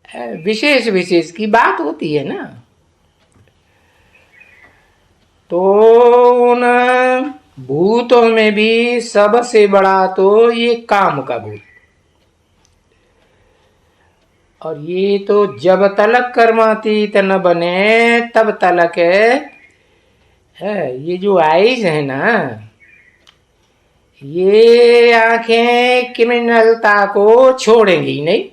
विशेष विशेष की बात होती है ना। तो उन भूतों में भी सबसे बड़ा तो ये काम का भूत, और ये तो जब तलक कर्मातीत न बने तब तलक है। ये जो आईज है ना, ये आंखें क्रिमिनलता को छोड़ेंगी नहीं,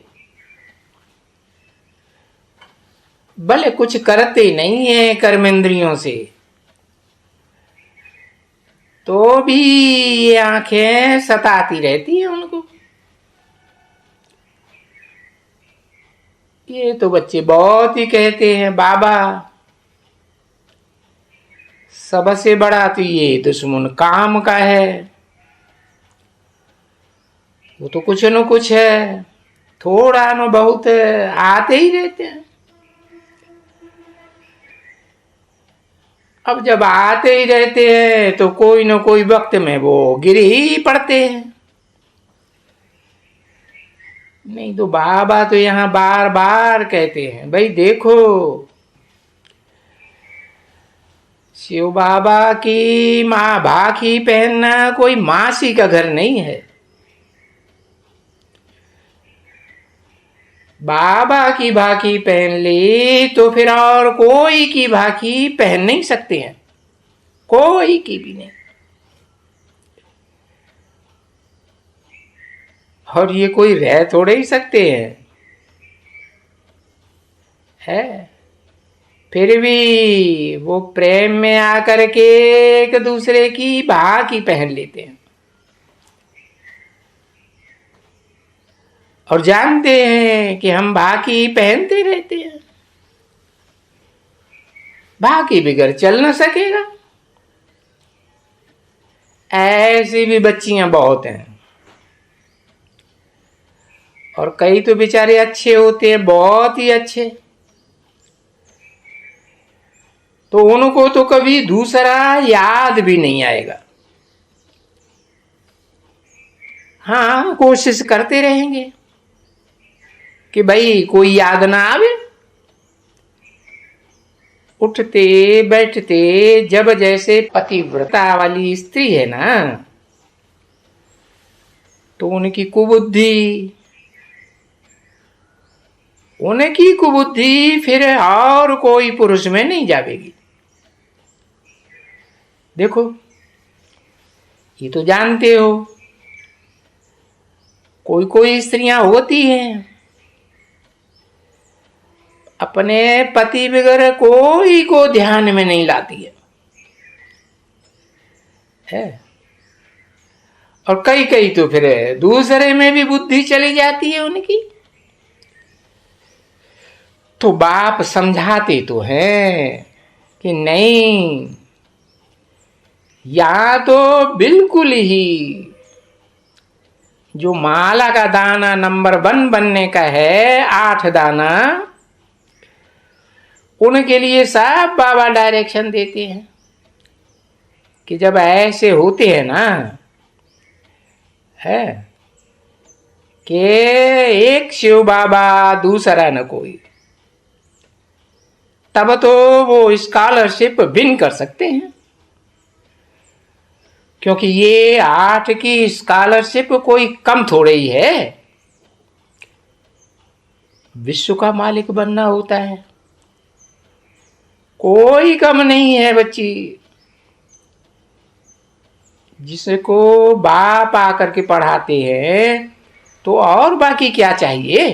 भले कुछ करते नहीं है कर्मेंद्रियों से, तो भी ये आंखें सताती रहती है उनको। ये तो बच्चे बहुत ही कहते हैं बाबा सबसे बड़ा तो ये दुश्मन काम का है, वो तो कुछ न कुछ है, थोड़ा न बहुत आते ही रहते हैं। अब जब आते ही रहते हैं तो कोई न कोई वक्त में वो गिर ही पड़ते हैं। नहीं तो बाबा तो यहाँ बार बार कहते हैं, भाई देखो शिव बाबा की माँ भाखी पहनना कोई मासी का घर नहीं है। बाबा की भाखी पहन ली तो फिर और कोई की भाखी पहन नहीं सकते हैं, कोई की भी नहीं। और ये कोई रह थोड़े ही सकते हैं, है। फिर भी वो प्रेम में आकर के एक दूसरे की भाखी पहन लेते हैं, और जानते हैं कि हम भाखी पहनते रहते हैं, भाखी बिगड़ चल न सकेगा। ऐसी भी बच्चियां बहुत हैं, और कई तो बेचारे अच्छे होते हैं, बहुत ही अच्छे, तो उनको तो कभी दूसरा याद भी नहीं आएगा। हाँ, कोशिश करते रहेंगे कि भाई कोई याद ना आवे। उठते बैठते जब जैसे पतिव्रता वाली स्त्री है ना, तो उनकी कुबुद्धि फिर और कोई पुरुष में नहीं जावेगी। देखो ये तो जानते हो, कोई कोई स्त्रियां होती हैं अपने पति बगैर कोई को ध्यान में नहीं लाती है। और कई कई तो फिर दूसरे में भी बुद्धि चली जाती है उनकी। तो बाप समझाते तो हैं कि नहीं, या तो बिल्कुल ही जो माला का दाना नंबर 1 बनने का है, 8 दाना, उनके लिए सब बाबा डायरेक्शन देते हैं कि जब ऐसे होते हैं ना, है कि एक शिव बाबा दूसरा न कोई, तब तो वो स्कॉलरशिप विन कर सकते हैं, क्योंकि ये 8 की स्कॉलरशिप कोई कम थोड़े ही है। विश्व का मालिक बनना होता है, कोई कम नहीं है बच्ची। जिसको बाप आकर के पढ़ाते हैं तो और बाकी क्या चाहिए।